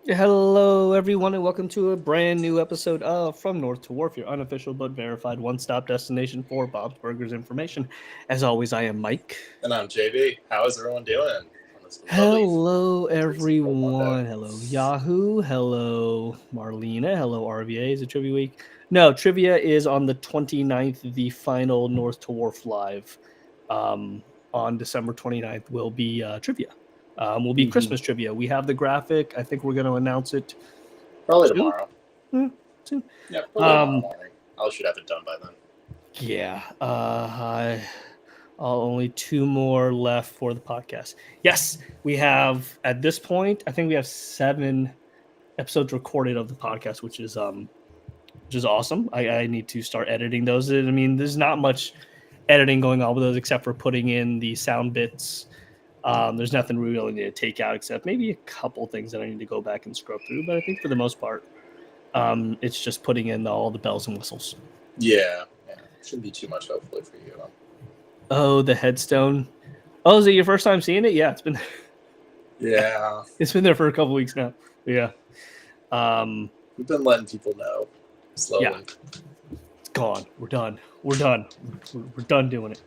Hello, everyone, and welcome to a brand new episode of From North to Wharf, your unofficial but verified one-stop destination for Bob's Burgers information. As always, I am Mike. And I'm JB. How is everyone doing on this lovely Hello, drizzly cold Monday? everyone. Hello, Yahoo. Hello, Marlena. Hello, RVA. Is it Trivia Week? No, Trivia is on the 29th, the final North to Wharf live. On December 29th will be trivia. Will be Christmas trivia. We have the graphic. I think we're going to announce it Probably soon. tomorrow. Soon. Yeah, probably tomorrow morning. I should have it done by then. Yeah. I'll only two more left for the podcast. Yes, we have at this point. I think we have 7 episodes recorded of the podcast, which is awesome. I need to start editing those. I mean, there's not much editing going on with those except for putting in the sound bits. There's nothing we really need to take out except maybe a couple things that I need to go back and scrub through. But I think for the most part, it's just putting in all the bells and whistles. Yeah. Shouldn't be too much, hopefully, for you. Oh, the headstone. Oh, is it your first time seeing it? Yeah, it's been. Yeah. It's been there for a couple weeks now. Yeah. We've been letting people know slowly. Yeah. It's gone. We're done. We're done doing it.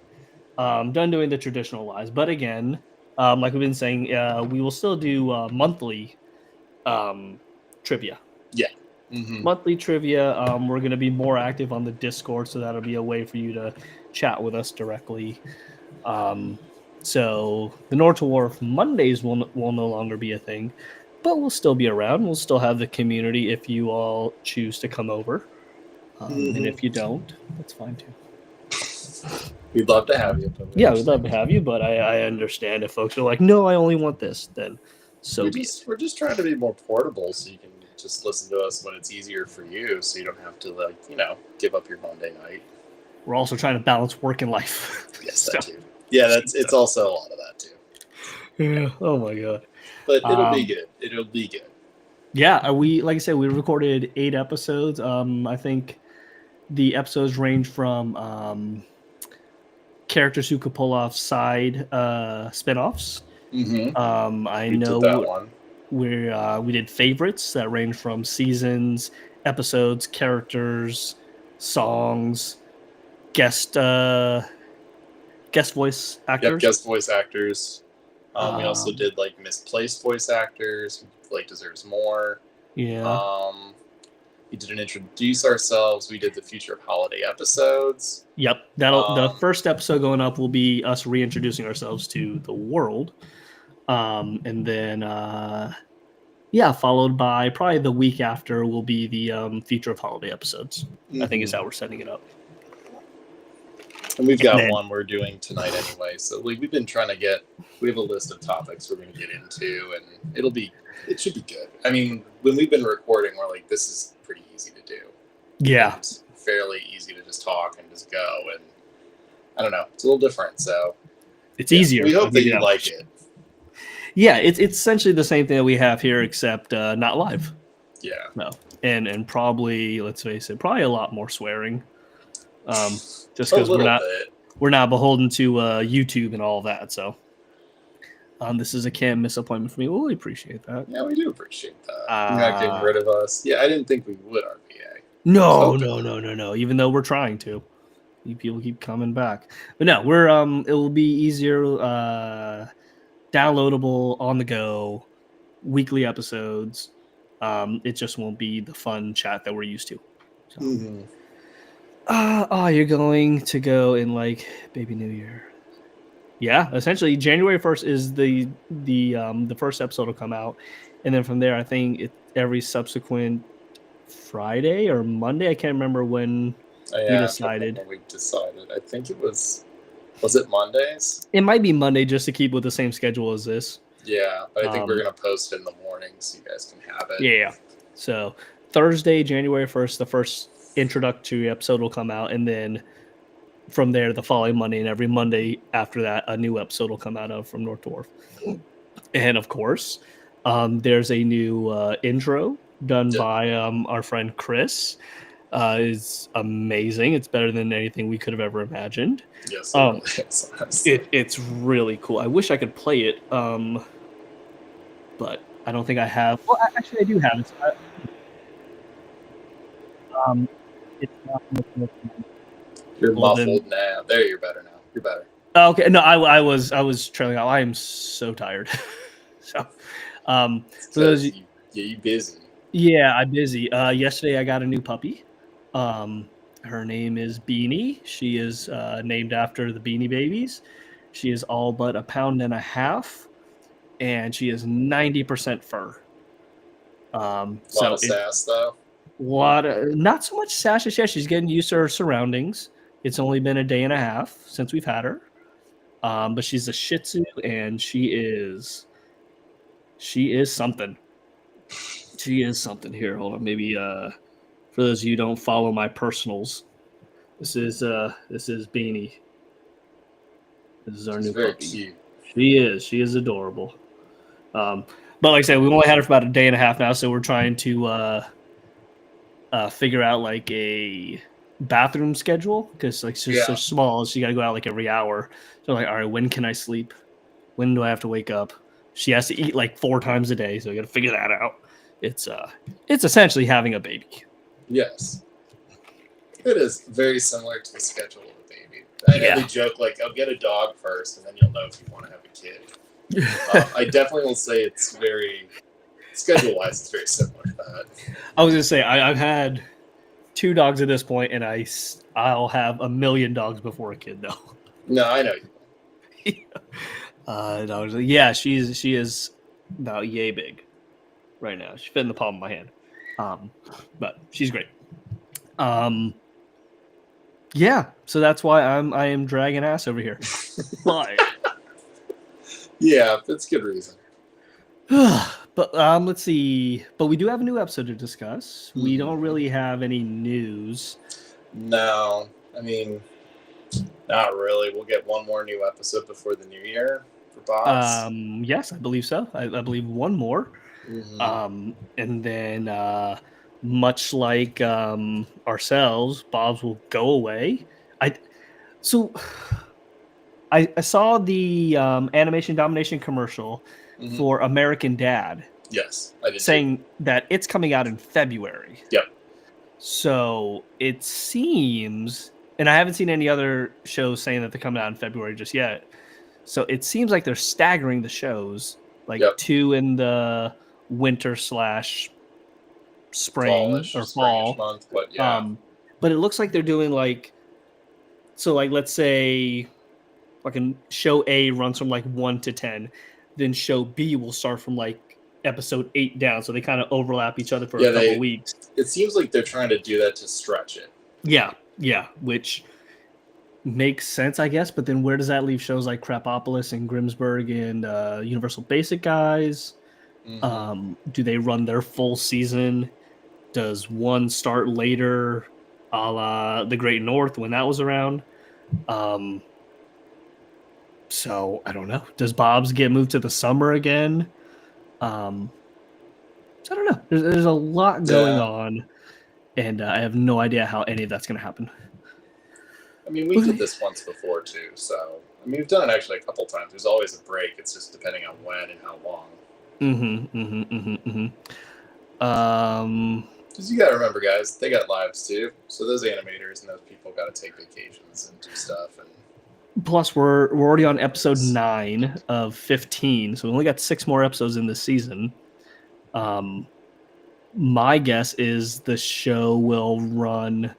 Done doing the traditional lies. But again, like we've been saying, we will still do monthly trivia. Yeah. Monthly trivia. We're going to be more active on the Discord, so that'll be a way for you to chat with us directly. So the North to Wharf Mondays will no longer be a thing, but we'll still be around. We'll still have the community if you all choose to come over. And if you don't, that's fine too. We'd love to have you. Yeah, we'd love to have you, but I understand if folks are like, no, I only want this, then so be it. We're just trying to be more portable so you can just listen to us when it's easier for you so you don't have to, give up your Monday night. We're also trying to balance work and life. Yes, that too. Yeah, it's also a lot of that too. Yeah. Oh my god. But it'll be good. It'll be good. Yeah, we like I said, we recorded 8 episodes. I think the episodes range from characters who could pull off side spinoffs. I know that one. We did favorites that range from seasons, episodes, characters, songs, guest voice actors. Yep, guest voice actors. We also did misplaced voice actors. Deserves more. Yeah. We didn't introduce ourselves. We did the future of holiday episodes. Yep. The first episode going up will be us reintroducing ourselves to the world. And then followed by probably the week after will be the future of holiday episodes. I think is how we're setting it up. And we've got one we're doing tonight anyway. So we've been trying to we have a list of topics we're going to get into, and it should be good. I mean, when we've been recording, we're like, this is pretty easy to do. Yeah. It's fairly easy to just talk and just go. And I don't know, it's a little different. So it's easier. We hope that you like it. Yeah, it's essentially the same thing that we have here, except not live. Yeah. No. And probably, let's face it, probably a lot more swearing. Just because we're not beholden to YouTube and all that. So this is a can't miss appointment for me. Well, we appreciate that. Yeah, we do appreciate that. You're not getting rid of us. Yeah, I didn't think we would, RPA. No. Even though we're trying to. People keep coming back. But no, we're it will be easier, downloadable, on the go, weekly episodes. It just won't be the fun chat that we're used to. So. You're going to go in Baby New Year. Yeah, essentially January 1st is the first episode will come out, and then from there I think every subsequent Friday or Monday, I can't remember when we decided. I think it was it Mondays? It might be Monday just to keep with the same schedule as this. Yeah, but I think we're gonna post it in the morning so you guys can have it. Yeah. So Thursday, January 1st, the first introductory episode will come out, and then from there the following Monday and every Monday after that a new episode will come out of From North to Wharf. And of course there's a new intro done by our friend Chris. Is amazing. It's better than anything we could have ever imagined. Yes. It's really cool. I wish I could play it. but I don't think I have. Well, actually, I do have it. Um, it's not You're all of them. muffled now. There, you're better now. You're better. Oh, okay, no, I was trailing out. I am so tired. So, It's for those, because you busy. yeah, I'm busy. Yesterday I got a new puppy. Her name is Beanie. She is named after the Beanie Babies. She is all but a pound and a half, and she is 90% fur. A lot So of it sass though. not so much sass as yet. She's getting used to her surroundings. It's only been a day and a half since we've had her. But she's a Shih Tzu, and she is something. She is something. Here, hold on. Maybe for those of you who don't follow my personals, this is Beanie. This is our She's new very puppy. cute. She is adorable. But like I said, we've only had her for about a day and a half now, so we're trying to figure out like a bathroom schedule because like she's so Yeah. small, she got to go out like every hour. So like, all right, when can I sleep? When do I have to wake up? She has to eat like 4 times a day, so I got to figure that out. It's essentially having a baby. Yes. It is very similar to the schedule of a baby. I know Yeah. they joke like, "I'll get a dog first, and then you'll know if you want to have a kid." I definitely will say it's very schedule-wise. It's very similar to that. I was gonna say I've had 2 dogs at this point, and I'll have a million dogs before a kid though. No, I know you. Yeah, she is about yay big right now. She fit in the palm of my hand, but she's great. Yeah, so that's why I am dragging ass over here. But Yeah, that's good reason. but let's see. But we do have a new episode to discuss. We don't really have any news. No, I mean, not really. We'll get one more new episode before the new year for Bob's. Yes, I believe so. I believe one more. And then much like ourselves, Bob's will go away. So I saw the animation domination commercial for American Dad. Yes, I did saying too. that it's coming out in February. Yep. So it seems, and I haven't seen any other shows saying that they're coming out in February just yet. So it seems like they're staggering the shows, like 2 in the winter / spring or springish fall. month, but yeah. But it looks like they're doing like, so like let's say fucking show A runs from like 1 to 10, then show B will start from like episode 8 down, so they kind of overlap each other for a couple weeks. It seems like they're trying to do that to stretch it. Yeah, which makes sense, I guess. But then where does that leave shows like Crapopolis and Grimsburg and Universal Basic Guys? Do they run their full season? Does one start later, a la The Great North when that was around? So I don't know. Does Bob's get moved to the summer again? So I don't know. There's a lot going on, and I have no idea how any of that's going to happen. I mean, we did this once before too, so I mean, we've done it actually a couple times. There's always a break. It's just depending on when and how long. Because you got to remember, guys, they got lives too. So those animators and those people got to take vacations and do stuff. And plus, we're already on episode 9 of 15, so we only got 6 more episodes in this season. My guess is the show will run.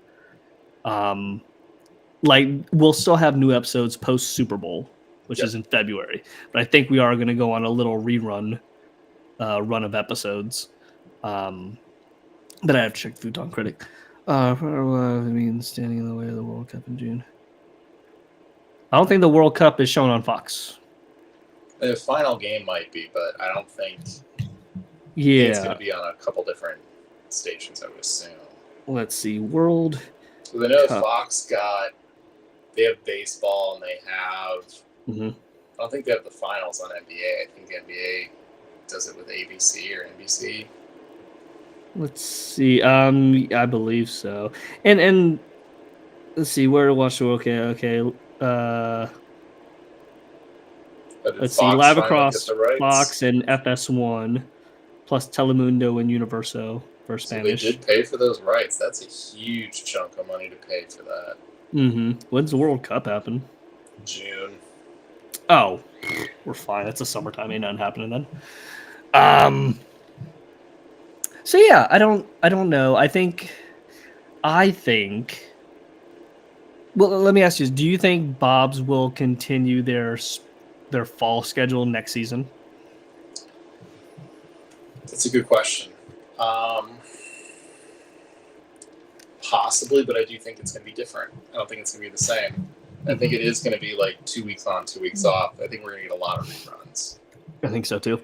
Like we'll still have new episodes post Super Bowl, which is in February. But I think we are going to go on a little rerun run of episodes. But I have to check Futon Critic. I mean, standing in the way of the World Cup in June. I don't think the World Cup is shown on Fox. The final game might be, but I don't think. Yeah, it's going to be on a couple different stations, I would assume. Let's see, World. So I know Fox they have baseball and they have. I don't think they have the finals on NBA. I think NBA does it with ABC or NBC. Let's see. I believe so. And let's see where to watch. Okay. I Let's see, live finally get across the rights? Fox and FS1, plus Telemundo and Universo for Spanish. So they did pay for those rights. That's a huge chunk of money to pay for that. When's the World Cup happen? June. Oh, we're fine. That's a summertime. Ain't nothing happening then. So yeah, I don't know. I think. Well, let me ask you: do you think Bob's will continue their fall schedule next season? That's a good question. Possibly, but I do think it's going to be different. I don't think it's going to be the same. I think it is going to be like 2 weeks on, 2 weeks off. I think we're going to get a lot of reruns. I think so too.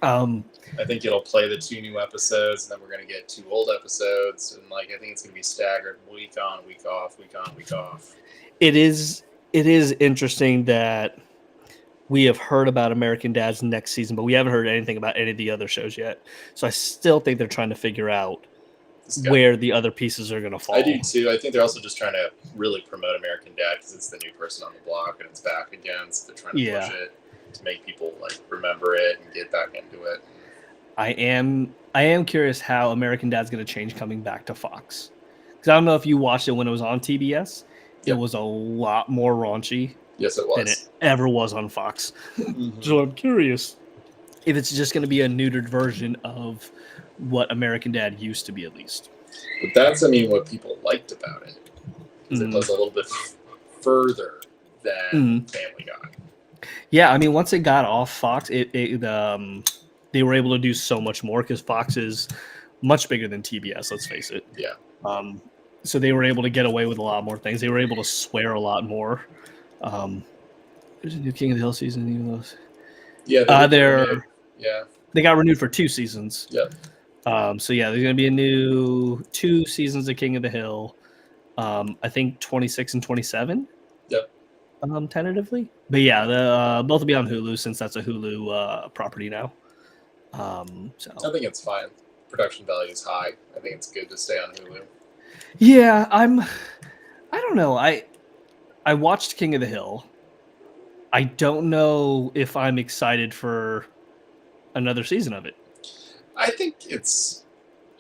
I think it'll play the 2 new episodes, and then we're going to get 2 old episodes, and like I think it's going to be staggered week on, week off, week on, week off. It is interesting that we have heard about American Dad's next season, but we haven't heard anything about any of the other shows yet. So I still think they're trying to figure out where the other pieces are going to fall. I do too. I think they're also just trying to really promote American Dad because it's the new person on the block and it's back again. So they're trying to push it to make people like remember it and get back into it. I am curious how American Dad's going to change coming back to Fox, because I don't know if you watched it when it was on TBS. It was a lot more raunchy. Yes, it was. Than it ever was on Fox. So I'm curious if it's just going to be a neutered version of what American Dad used to be, at least. But that's, I mean, what people liked about it. Because it was a little bit further than Family Guy. Yeah, I mean, once it got off Fox, they were able to do so much more because Fox is much bigger than TBS, let's face it. Yeah. So they were able to get away with a lot more things. They were able to swear a lot more. There's a new King of the Hill season, even those. Yeah, they got renewed for 2 seasons. Yep. So yeah, there's gonna be a new 2 seasons of King of the Hill. I think 26 and 27. Yep. Tentatively, but yeah, the both will be on Hulu since that's a Hulu property now. So I think it's fine. Production value is high. I think it's good to stay on Hulu. Yeah, I don't know. I watched King of the Hill. I don't know if I'm excited for another season of it. I think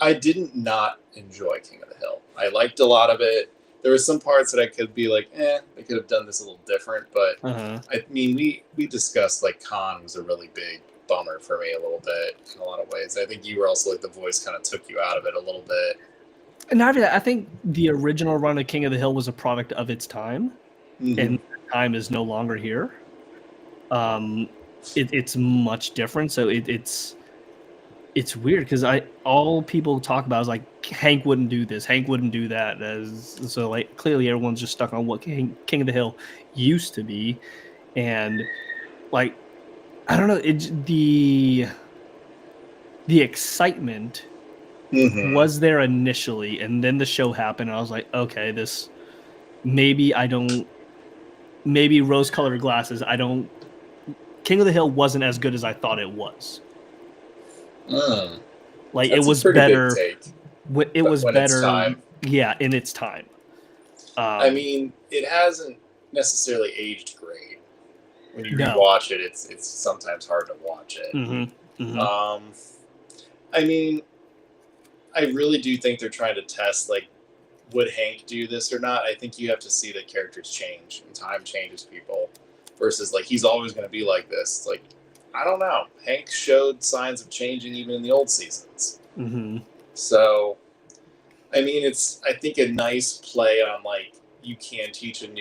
I didn't not enjoy King of the Hill. I liked a lot of it. There were some parts that I could be like, they could have done this a little different. But I mean, we discussed like Khan was a really big bummer for me a little bit in a lot of ways. I think you were also like the voice kind of took you out of it a little bit. And after that, I think the original run of King of the Hill was a product of its time, and time is no longer here. It's much different, so it's weird because all people talk about is like Hank wouldn't do this, Hank wouldn't do that. So like clearly everyone's just stuck on what King of the Hill used to be, and like I don't know, the excitement was there initially, and then the show happened, and I was like, okay, this maybe rose-colored glasses. King of the Hill wasn't as good as I thought it was. Like it was better. It was better. Yeah, in its time. I mean, it hasn't necessarily aged great. When you rewatch it, it's sometimes hard to watch it. I mean, I really do think they're trying to test, like, would Hank do this or not? I think you have to see that characters change and time changes people versus, like, he's always going to be like this. Like, I don't know. Hank showed signs of changing even in the old seasons. So, I mean, it's, I think, a nice play on, like, you can teach an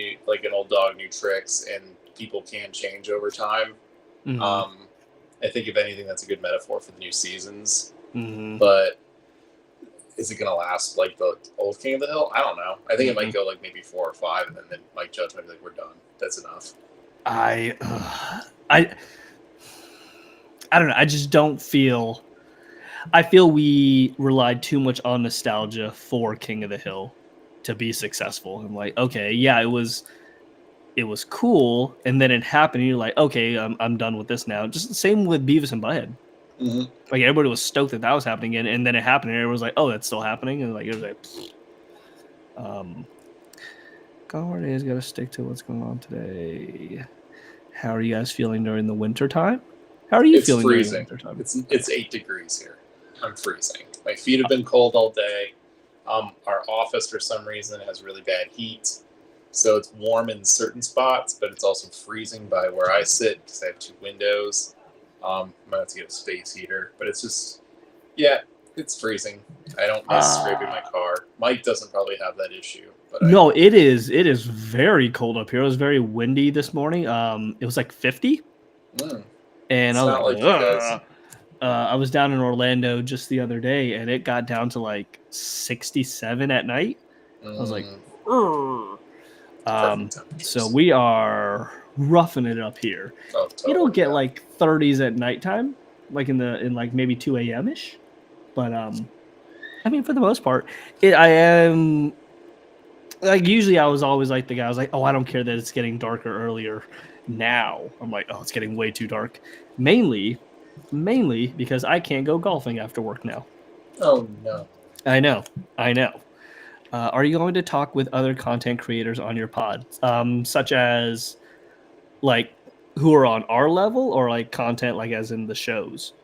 old dog new tricks and people can change over time. I think, if anything, that's a good metaphor for the new seasons. But is it going to last like the old King of the Hill? I don't know. I think it might go like maybe 4 or 5, and then Mike Judge might be like, "We're done. That's enough." I don't know. I just don't feel. I feel we relied too much on nostalgia for King of the Hill to be successful. I'm like, okay, yeah, it was cool, and then it happened, and you're like, okay, I'm done with this now. Just the same with Beavis and Butthead. Like everybody was stoked that was happening, and then it happened, and everyone was like, "Oh, that's still happening," and like it was like, Gone is got to stick to what's going on today. How are you guys feeling during the winter time? How are you It's feeling freezing. during the winter time? It's 8 degrees here. I'm freezing. My feet have been cold all day. Our office, for some reason, has really bad heat. So it's warm in certain spots, but it's also freezing by where I sit because I have 2 windows. I might have to get a space heater, but it's just, yeah, it's freezing. I don't miss scraping my car. Mike doesn't probably have that issue, but No, it is very cold up here. It was very windy this morning. It was like 50, and it's I was not like, like you guys. I was down in Orlando just the other day, and it got down to like 67 at night. I was like, so we are roughing it up here. Oh, totally, It'll get like 30s at nighttime, like in like maybe 2 a.m. ish. But I mean, for the most part, I am like, usually I was always like the guy. I was like, oh, I don't care that it's getting darker earlier. Now I'm like, oh, it's getting way too dark. Mainly because I can't go golfing after work now. Oh no. I know. Are you going to talk with other content creators on your pod, such as like who are on our level, or like content like as in the shows?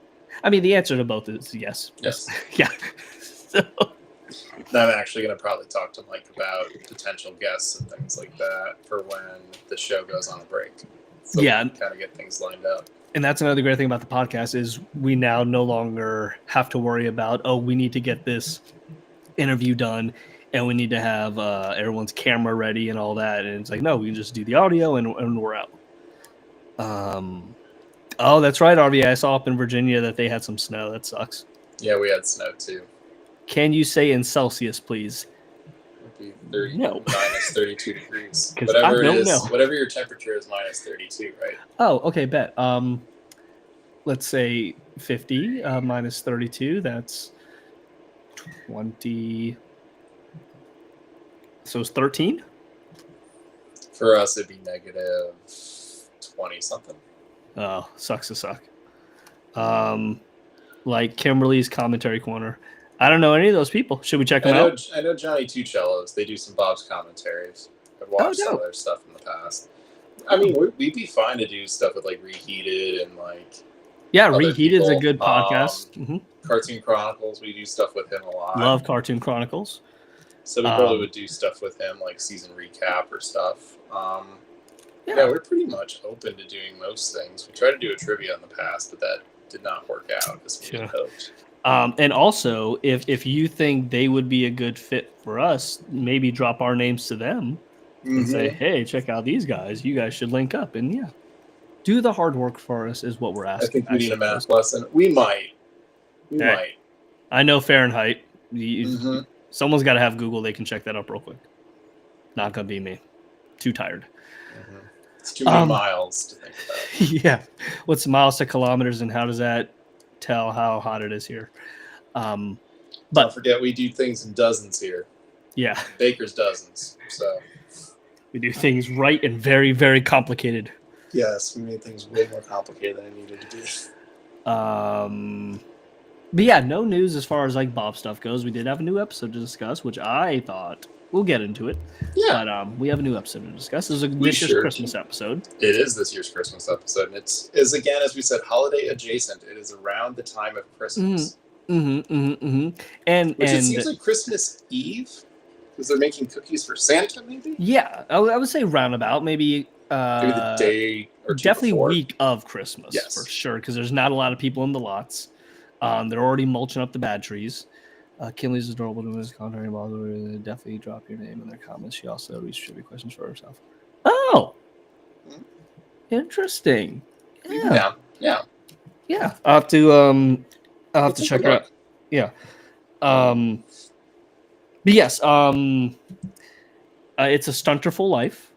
I mean, the answer to both is yes. Yes. Yeah. So, I'm actually going to probably talk to Mike about potential guests and things like that for when the show goes on a break. So yeah, we can kind of get things lined up. And that's another great thing about the podcast is we now no longer have to worry about, oh, we need to get this interview done and we need to have everyone's camera ready and all that. And it's like, no, we can just do the audio and we're out. Oh, that's right, RV. I saw up in Virginia that they had some snow. That sucks. Yeah, we had snow too. Can you say in Celsius, please? It would be 30, no. minus 32 degrees. 'Cause whatever I it is, know. whatever your temperature is, minus 32, right? Oh, okay, bet. Let's say 50 minus 32. That's 20. So it's 13? For us, it'd be negative 20 something. Oh, sucks to suck. Like Kimberly's commentary corner. I don't know any of those people. Should we check them out? I know Johnny Two Cellos. They do some Bob's commentaries. I've watched some of their stuff in the past. I mean, we'd be fine to do stuff with like Reheated and like. Yeah, Reheated's a good podcast. Cartoon Chronicles, we do stuff with him a lot. Love Cartoon Chronicles. So we probably would do stuff with him, like season recap or stuff. Yeah, we're pretty much open to doing most things. We tried to do a trivia in the past, but that did not work out as we had hoped. And also, if you think they would be a good fit for us, maybe drop our names to them and say, hey, check out these guys. You guys should link up. And yeah, do the hard work for us is what we're asking. I think we need a math lesson. We might. I know Fahrenheit. Someone's got to have Google. They can check that up real quick. Not going to be me. Too tired. It's too many miles to think about. Yeah. What's miles to kilometers, and how does that tell how hot it is here? But don't forget, we do things in dozens here. Yeah. Baker's dozens. So we do things right and very, very complicated. Yes, we made things way more complicated than it needed to be. But yeah, no news as far as like Bob stuff goes. We did have a new episode to discuss, which I thought we'll get into it. Yeah. But we have a new episode to discuss. This is this year's Christmas episode. It is this year's Christmas episode. And it is, again, as we said, holiday adjacent. It is around the time of Christmas. And it seems like Christmas Eve, because they're making cookies for Santa, maybe? Yeah, I would say roundabout, maybe the day or two definitely before. Week of Christmas, yes, for sure, because there's not a lot of people in the lots. They're already mulching up the bad trees. Kinley's adorable to his contrary model. Definitely drop your name in their comments. She also reached trivia questions for herself. Oh, interesting. Yeah. I'll have to check her out. Yeah. But yes. It's a Stunterful Life.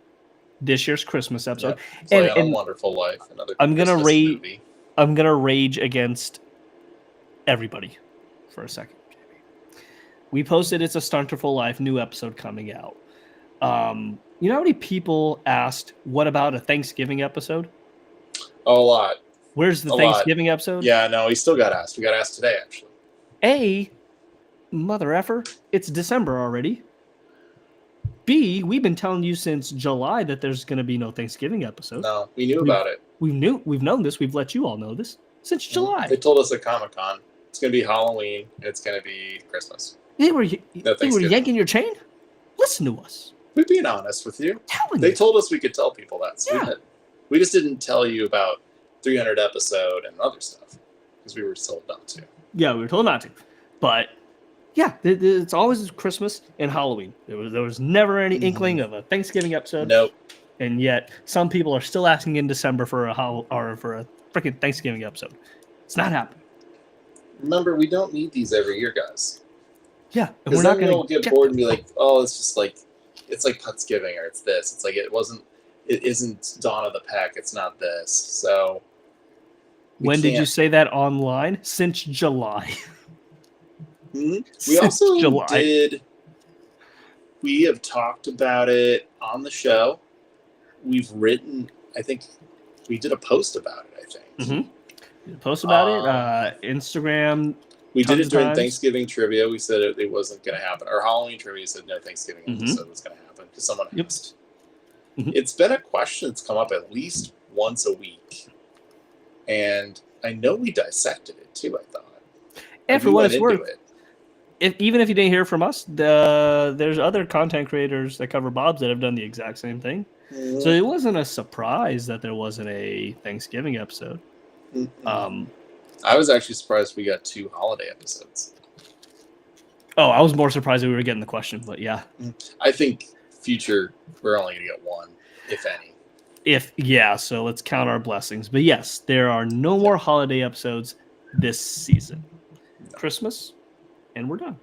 This year's Christmas episode. Yeah, and Wonderful Life. Another I'm gonna rage against everybody for a second. We posted It's a Stunterful Life new episode coming out. You know how many people asked, what about a Thanksgiving episode? A lot. Where's the Thanksgiving episode? Yeah, no, we still got asked. We got asked today, actually. Mother effer, it's December already. B, we've been telling you since July that there's going to be no Thanksgiving episode. No, we knew about it. We've known this. We've let you all know this since July. They told us at Comic-Con it's going to be Halloween. It's going to be Christmas. They were yanking your chain. Listen to us. We're being honest with you. They told us we could tell people that. So we just didn't tell you about 300 episode and other stuff because we were told not to. Yeah, we were told not to. But yeah, it's always Christmas and Halloween. There was never any inkling of a Thanksgiving episode. Nope. And yet some people are still asking in December for a freaking Thanksgiving episode. It's not happening. Remember, we don't need these every year, guys. Yeah, and we're not going to get bored and be like, oh, it's just like it's like Thanksgiving or it's this. It's like it isn't Dawn of the Pack. It's not this. So when did you say that online? Since July. We also did. We have talked about it on the show. We've written. I think we did a post about it. I think. Post about it. Instagram. We did it during Thanksgiving trivia. We said it wasn't going to happen. Our Halloween trivia said no Thanksgiving episode was going to happen because someone asked. It's been a question that's come up at least once a week, and I know we dissected it too. I thought. And for what it's worth, even if you didn't hear from us, there's other content creators that cover Bob's that have done the exact same thing. So it wasn't a surprise that there wasn't a Thanksgiving episode. I was actually surprised we got 2 holiday episodes. Oh, I was more surprised that we were getting the question, but yeah. I think future we're only going to get 1, if any. So let's count our blessings. But yes, there are no more holiday episodes this season. No. Christmas, and we're done.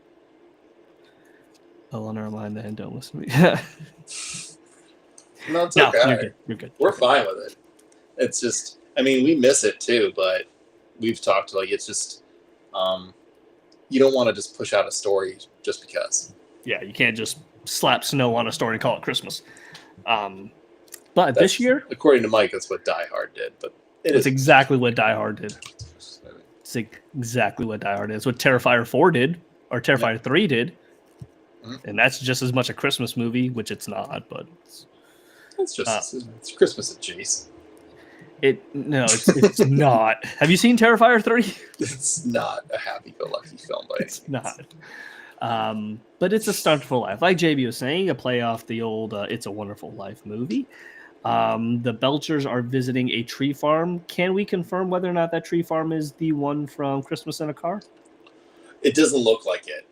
Oh, on our line then, don't listen to me. No, it's okay. You're good. We're fine with it. It's just, I mean, we miss it too, but we've talked like it's just, you don't want to just push out a story just because. Yeah, you can't just slap snow on a story and call it Christmas. But this year, according to Mike, that's what Die Hard did. But it's exactly what Die Hard did. It's exactly what Die Hard did. It's what Terrifier 4 did, or Terrifier 3 did. And that's just as much a Christmas movie, which it's not, but it's just it's Christmas adjacent. It's not. Have you seen Terrifier 3? It's not a happy-go-lucky film, but it's not. But it's a stunt for life. Like JB was saying, a play off the old It's a Wonderful Life movie. The Belchers are visiting a tree farm. Can we confirm whether or not that tree farm is the one from Christmas in a Car? It doesn't look like it.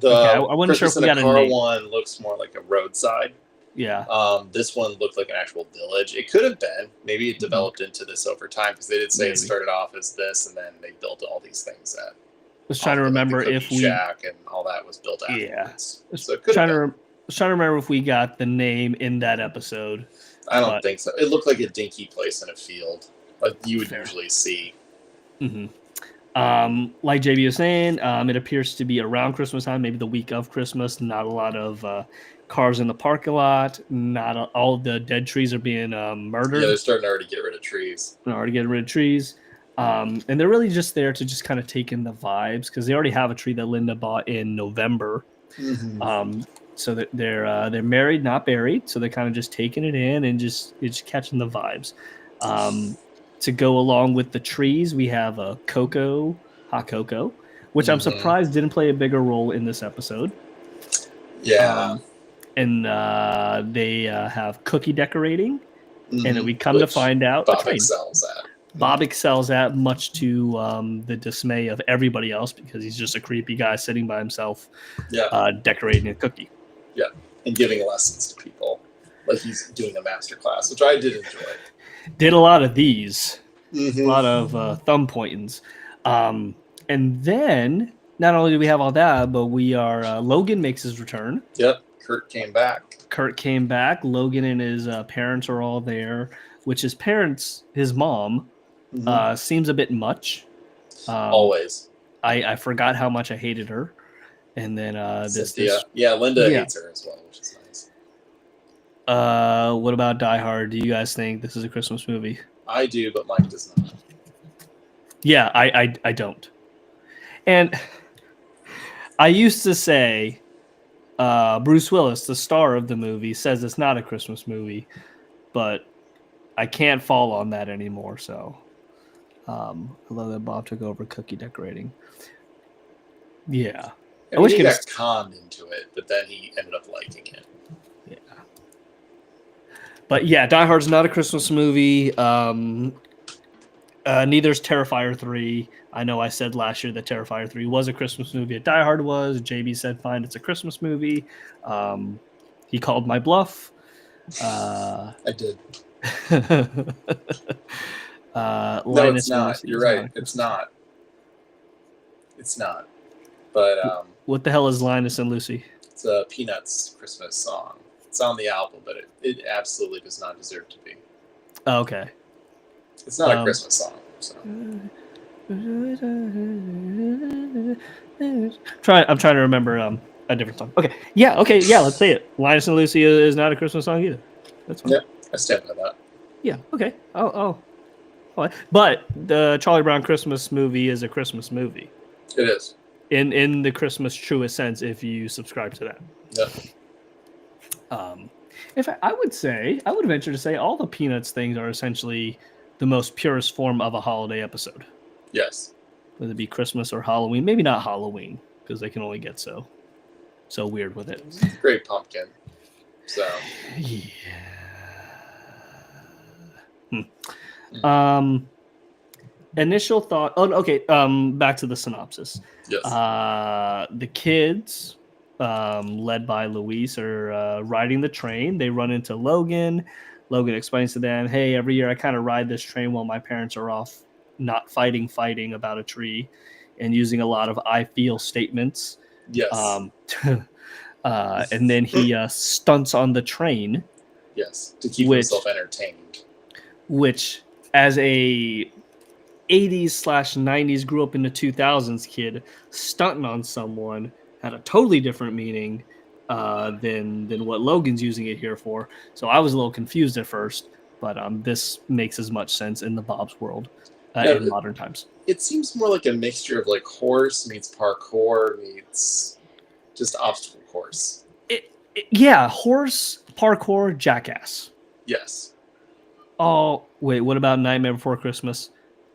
I wasn't sure if we got a name. One looks more like a roadside. Yeah. This one looked like an actual village. It could have been. Maybe it developed into this over time because they did say it started off as this, and then they built all these things that. I was trying to remember if we shack and all that was built afterwards. Yeah. So trying to remember if we got the name in that episode. I don't think so. It looked like a dinky place in a field, like you would usually see. Like JB was saying, it appears to be around Christmas time, maybe the week of Christmas. Not a lot of cars in the parking lot. Not all the dead trees are being murdered. Yeah, they're starting to already get rid of trees. And they're really just there to just kind of take in the vibes because they already have a tree that Linda bought in November. So that they're married, not buried. So they're kind of just taking it in and just catching the vibes. To go along with the trees, we have a hot cocoa, which I'm surprised didn't play a bigger role in this episode. Yeah. And they have cookie decorating. And then we come to find out Bob excels at, much to the dismay of everybody else because he's just a creepy guy sitting by himself decorating a cookie. Yeah, and giving lessons to people. Like he's doing a master class, which I did enjoy. Did a lot of these. A lot of thumb pointings. And then, not only do we have all that, but we are Logan makes his return. Yep, Kurt came back. Logan and his parents are all there, which his mom, seems a bit much. Always. I forgot how much I hated her. And then Linda hates her as well, which is nice. What about Die Hard? Do you guys think this is a Christmas movie? I do, but Mike does not. Yeah, I don't. And I used to say Bruce Willis, the star of the movie, says it's not a Christmas movie, but I can't fall on that anymore. So I love that Bob took over cookie decorating. Yeah. I wish he got conned into it, but then he ended up liking it. Yeah. But yeah, Die Hard's not a Christmas movie. Neither's Terrifier 3. I know I said last year that Terrifier 3 was a Christmas movie. Die Hard was. JB said, fine, it's a Christmas movie. He called my bluff. I did. No, it's not. You're right. It's not. It's not. But what the hell is Linus and Lucy? It's a Peanuts Christmas song. It's on the album, but it absolutely does not deserve to be. Oh, okay. It's not a Christmas song. So. I'm trying to remember a different song. Okay. Yeah. Let's say it. Linus and Lucy is not a Christmas song either. That's fine. Yep, I stand by that. Yeah. Okay. But the Charlie Brown Christmas movie is a Christmas movie. It is. In the Christmas truest sense, if you subscribe to that. Yep. In fact, I would venture to say all the Peanuts things are essentially the most purest form of a holiday episode. Yes. Whether it be Christmas or Halloween. Maybe not Halloween, because they can only get so weird with it. It's a great pumpkin. So. Yeah. Initial thought. Oh, okay. Back to the synopsis. Yes. The kids, led by Luis, are riding the train. They run into Logan. Logan explains to them, "Hey, every year I kind of ride this train while my parents are off, not fighting about a tree, and using a lot of I feel statements." Yes. And then he stunts on the train. Yes, to keep himself entertained. Which, as a 80s/90s grew up in the 2000s kid, stunting on someone had a totally different meaning than what Logan's using it here for. So I was a little confused at first, but this makes as much sense in the Bob's world in modern times. It seems more like a mixture of like horse meets parkour meets just obstacle course. Yeah, horse, parkour, jackass. Yes. Oh, wait, what about Nightmare Before Christmas?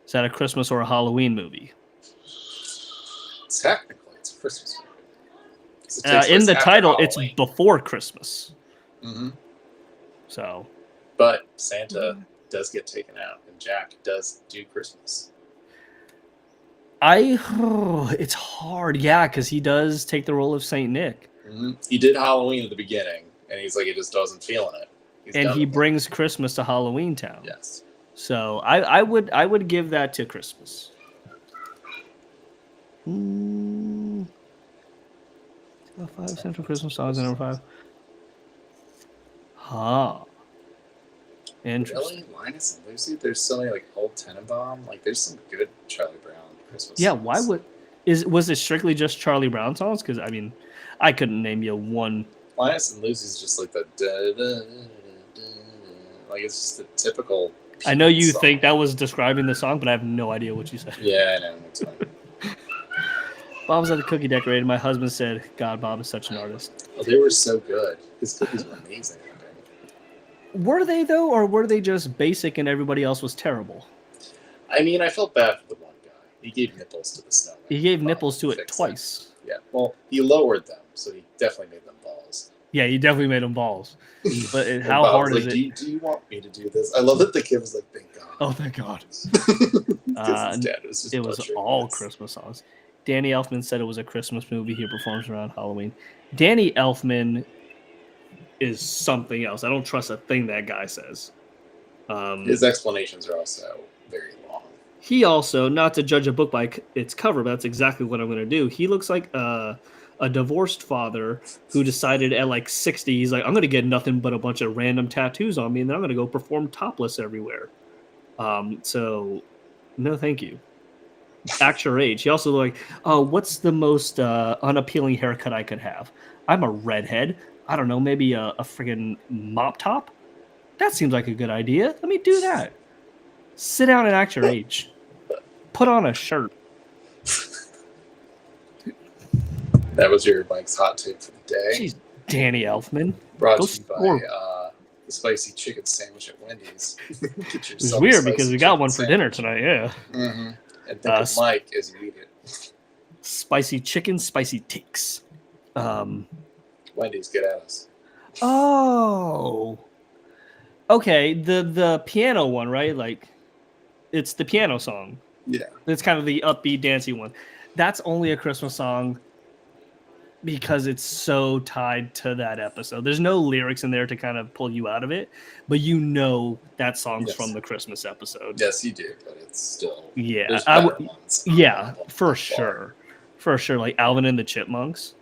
Is that a Christmas or a Halloween movie? Technically, it's a Christmas movie. In the title, it's before Christmas. Mm-hmm. So. But Santa does get taken out, and Jack does do Christmas. It's hard, yeah, because he does take the role of Saint Nick. Mm-hmm. He did Halloween at the beginning, and he's like, he just doesn't feeling it. And he brings Christmas to Halloween Town. Yes. So I would give that to Christmas. 5 Central Christmas songs and number 5. Huh. Interesting. Really? Linus and Lucy? There's so many like old Tenenbaum. Like there's some good Charlie Brown Christmas songs. Why was it strictly just Charlie Brown songs? Because I mean, I couldn't name you one. Linus and Lucy's just like the like it's just a typical. I know you think that was describing the song, but I have no idea what you said. Yeah, I know. It's fine. Bob was at the cookie decorator. My husband said, "God, Bob is such an artist." Oh, they were so good. His cookies were amazing. Were they though, or were they just basic and everybody else was terrible? I mean, I felt bad for the one guy. He gave nipples to the snowman. He gave nipples to it twice. Yeah, well, he lowered them, so he definitely made them balls. Yeah, he definitely made them balls. But how hard is it? Do you want me to do this? I love that the kid was like, "Thank God." Oh, thank God. It was all Christmas songs. Danny Elfman said it was a Christmas movie. He performs around Halloween. Danny Elfman is something else. I don't trust a thing that guy says. His explanations are also very long. He also, not to judge a book by its cover, but that's exactly what I'm going to do. He looks like a divorced father who decided at like 60, he's like, I'm going to get nothing but a bunch of random tattoos on me, and then I'm going to go perform topless everywhere. So, no, thank you. Act your age. He also like, oh, what's the most unappealing haircut I could have? I'm a redhead. I don't know, maybe a friggin' mop top? That seems like a good idea. Let me do that. Sit down and act your age. Put on a shirt. That was your Mike's hot take for the day. Jeez, Danny Elfman. Brought Go to you score. by the spicy chicken sandwich at Wendy's. Get It's weird because we got one for dinner tonight. Yeah. Mm-hmm. And think of Mike as you eat it. Spicy chicken, spicy takes. Wendy's, get at us. Oh. Okay, the piano one, right? Like, it's the piano song. Yeah. It's kind of the upbeat, dancey one. That's only a Christmas song because it's so tied to that episode. There's no lyrics in there to kind of pull you out of it, but you know that song's from the Christmas episode. Yes, you do, but it's still ones. Yeah, for sure. For sure, like Alvin and the Chipmunks,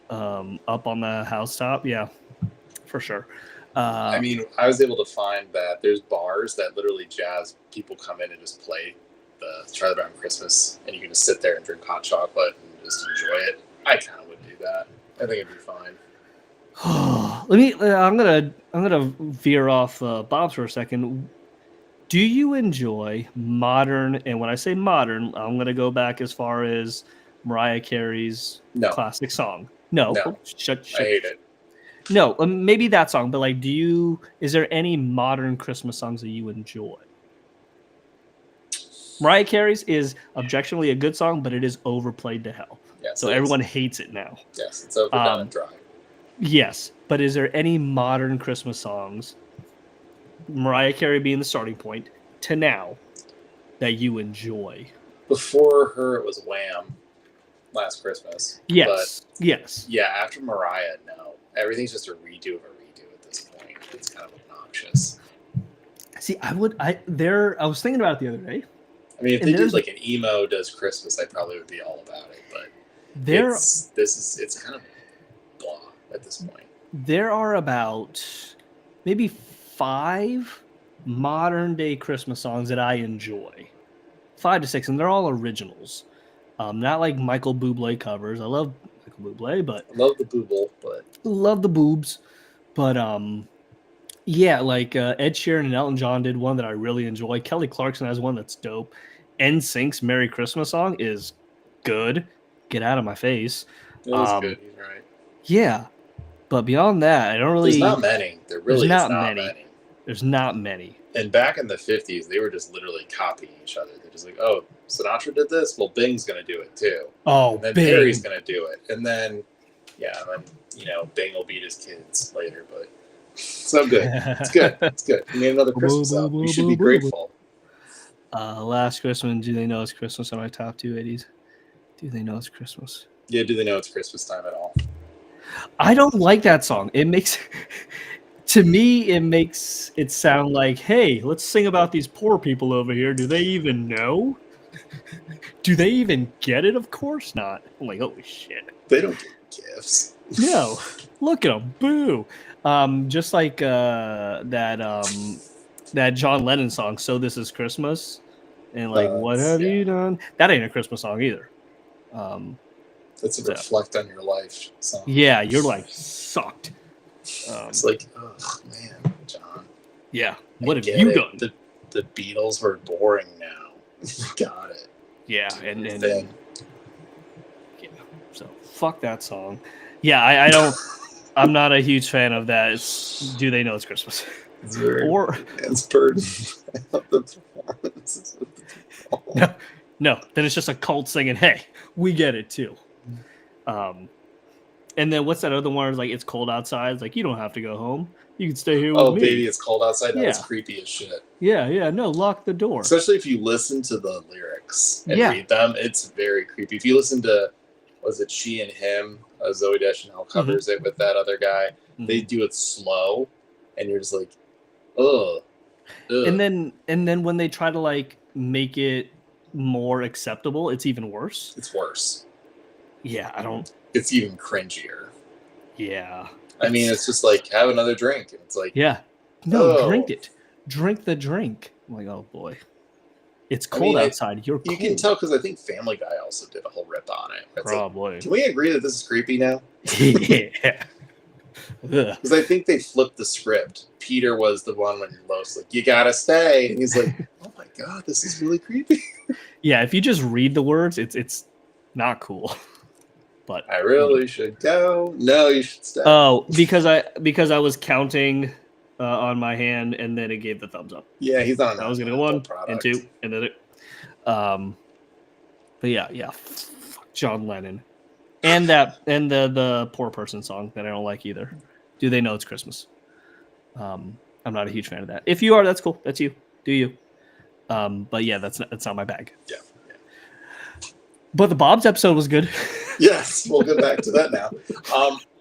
up on the housetop. Yeah, for sure. I mean, I was able to find that there's bars that literally jazz people come in and just play the Charlie Brown Christmas, and you can just sit there and drink hot chocolate and just enjoy it. I kind of would do that. I think it'd be fine. I'm gonna veer off Bob's for a second. Do you enjoy modern? And when I say modern, I'm gonna go back as far as Mariah Carey's classic song. No. Shut. I hate it. No, maybe that song, but like, is there any modern Christmas songs that you enjoy? Mariah Carey's is objectively a good song, but it is overplayed to hell. Yes, so everyone hates it now. Yes, it's overdone and dry. Yes, but is there any modern Christmas songs, Mariah Carey being the starting point, to now, that you enjoy? Before her, it was Wham! Last Christmas. Yes, yes. Yeah, after Mariah, no. Everything's just a redo of a redo at this point. It's kind of obnoxious. See, I was thinking about it the other day. I mean, if they did like an emo does Christmas, I probably would be all about it. But it's kind of blah at this point. There are about maybe 5 modern day Christmas songs that I enjoy. 5 to 6, and they're all originals. Not like Michael Bublé covers. I love Michael Bublé, but I love the booble, but love the boobs. But yeah, like Ed Sheeran and Elton John did one that I really enjoy. Kelly Clarkson has one that's dope. NSYNC's Merry Christmas song is good. Get out of my face. It is good. You're right. Yeah, but beyond that, I don't really. There's not many. There's not many. There's not many. And back in the 50s, they were just literally copying each other. They're just like, oh, Sinatra did this? Well, Bing's going to do it too. Oh, and then Bing. Perry's going to do it. And then, Bing will beat his kids later. But so good. It's good. It's good. We made another Christmas album. We should be grateful. Last Christmas, Do They Know It's Christmas on my top 2 80s? Do They Know It's Christmas? Yeah, Do They Know It's Christmas Time at all? I don't like that song. It makes... To me, it makes it sound like, hey, let's sing about these poor people over here. Do they even know? Do they even get it? Of course not. I'm like, holy shit. They don't get gifts. No. Look at them. Boo. Just like that John Lennon song, So This Is Christmas. And like, what have you done? That ain't a Christmas song either. That's a reflect on your life song. Yeah, your life sucked. It's like, oh man, John. Yeah. What have you done? The Beatles were boring now. Got it. Yeah, and yeah. So fuck that song. Yeah, I don't. I'm not a huge fan of that. It's, Do They Know It's Christmas? It's very burden. I love the performances. No. Then it's just a cult singing. Hey, we get it too. And then what's that other one? Like, it's cold outside. It's like, you don't have to go home. You can stay here with me. Oh, baby, it's cold outside. That's creepy as shit. Yeah. No, lock the door. Especially if you listen to the lyrics and read them. It's very creepy. If you listen to, was it She and Him? Zooey Deschanel covers it with that other guy. Mm-hmm. They do it slow, and you're just like, ugh. And then when they try to like make it more acceptable, it's even worse. It's worse. Yeah, I don't. It's even cringier. Yeah. I mean, it's just like, have another drink. And it's like, yeah. No, drink it. Drink the drink. I'm like, oh boy. It's cold outside. You're cold. You can tell because I think Family Guy also did a whole rip on it. It's probably. Like, can we agree that this is creepy now? Yeah. Because I think they flipped the script. Peter was the one when Lois like, you gotta stay. And he's like, oh my God, this is really creepy. Yeah, if you just read the words, it's not cool. but I really should go. No, you should stay. Oh, because I was counting on my hand, and then it gave the thumbs up. Yeah, he's on. I was gonna go 1 and 2, and then it. But yeah, fuck John Lennon, and the poor person song that I don't like either. Do they know it's Christmas? I'm not a huge fan of that. If you are, that's cool. That's you. Do you? But yeah, that's not my bag. Yeah. But the Bob's episode was good. Yes, we'll get back to that now.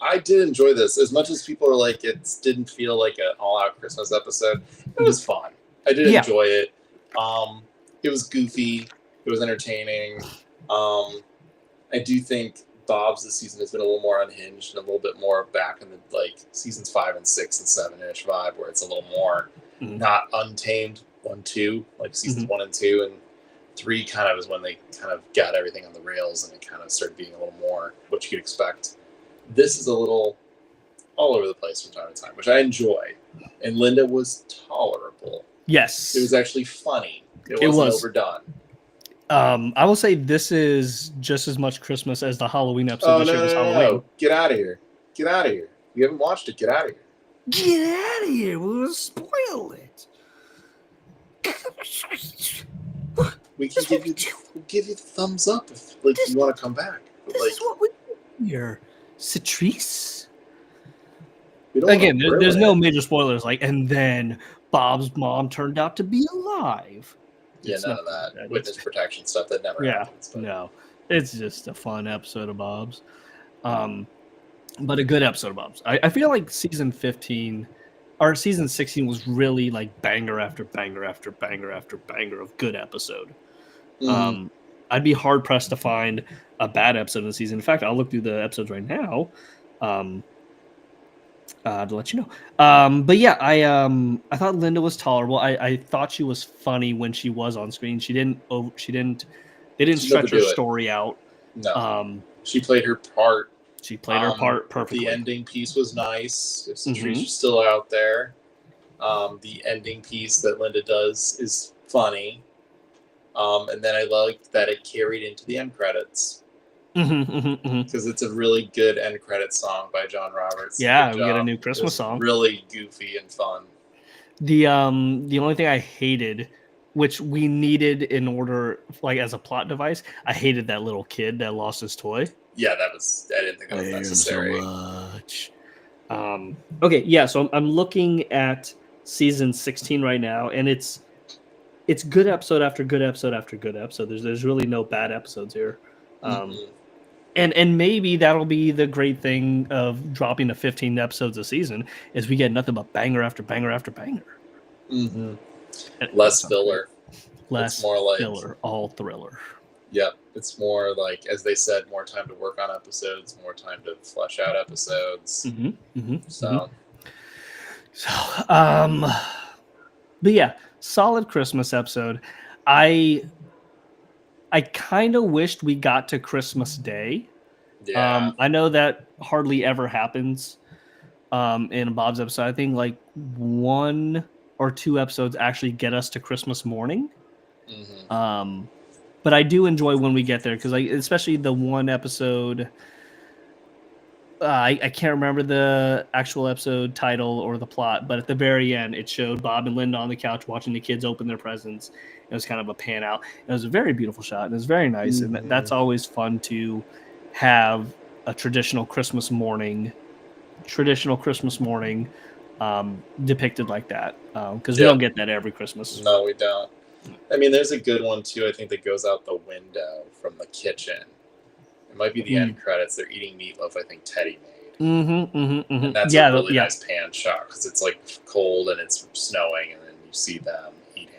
I did enjoy this as much as people are like it didn't feel like an all-out Christmas episode. It was fun. I did enjoy it. It was goofy. It was entertaining. I do think Bob's this season has been a little more unhinged and a little bit more back in the like seasons 5 and 6 and 7-ish vibe, where it's a little more not untamed 1, 2 like seasons 1 and 2, and 3 kind of is when they kind of got everything on the rails and it kind of started being a little more what you could expect. This is a little all over the place from time to time, which I enjoy. And Linda was tolerable. Yes, it was actually funny. It wasn't overdone. I will say this is just as much Christmas as the Halloween episode. No. Get out of here. Get out of here. You haven't watched it. Get out of here. Get out of here. We'll spoil it. We can give you the thumbs up if you want to come back. But, this is what we do here. Citrus. Again, there's no major spoilers. And then Bob's mom turned out to be alive. Yeah, none of that witness protection stuff that never happens. But. No, it's just a fun episode of Bob's, but a good episode of Bob's. I feel like season 15 or season 16 was really like banger after banger after banger after banger of good episode. I'd be hard pressed to find a bad episode of the season. In fact, I'll look through the episodes right now. To let you know. But yeah, I thought Linda was tolerable. I thought she was funny when she was on screen. They didn't stretch her story out. No. She played her part. She played her part perfectly. The ending piece was nice. If Citrus is still out there, the ending piece that Linda does is funny. And then I liked that it carried into the end credits. Because it's a really good end credit song by John Roberts. Yeah, we get a new Christmas song. Really goofy and fun. The only thing I hated, which we needed in order, like as a plot device, I hated that little kid that lost his toy. Yeah, I didn't think that was necessary. So much. Okay, yeah, so I'm looking at season 16 right now, and it's good episode after good episode after good episode. There's really no bad episodes here. And maybe that'll be the great thing of dropping to 15 episodes a season is we get nothing but banger after banger after banger. Less filler. Less more like filler, all thriller. Yep. It's more like, as they said, more time to work on episodes, more time to flesh out episodes. But yeah, solid Christmas episode. I kind of wished we got to Christmas Day. Yeah. I know that hardly ever happens in Bob's episode. I think like 1 or 2 episodes actually get us to Christmas morning. But I do enjoy when we get there because, especially the one episode, I can't remember the actual episode title or the plot, but at the very end, it showed Bob and Linda on the couch watching the kids open their presents. It was kind of a pan out. It was a very beautiful shot, and it was very nice. And that's always fun to have a traditional Christmas morning depicted like that because we don't get that every Christmas. No, we don't. I mean, there's a good one too. I think that goes out the window from the kitchen. It might be the end credits. They're eating meatloaf. I think Teddy made. And that's a really nice pan shot because it's like cold and it's snowing, and then you see them eating.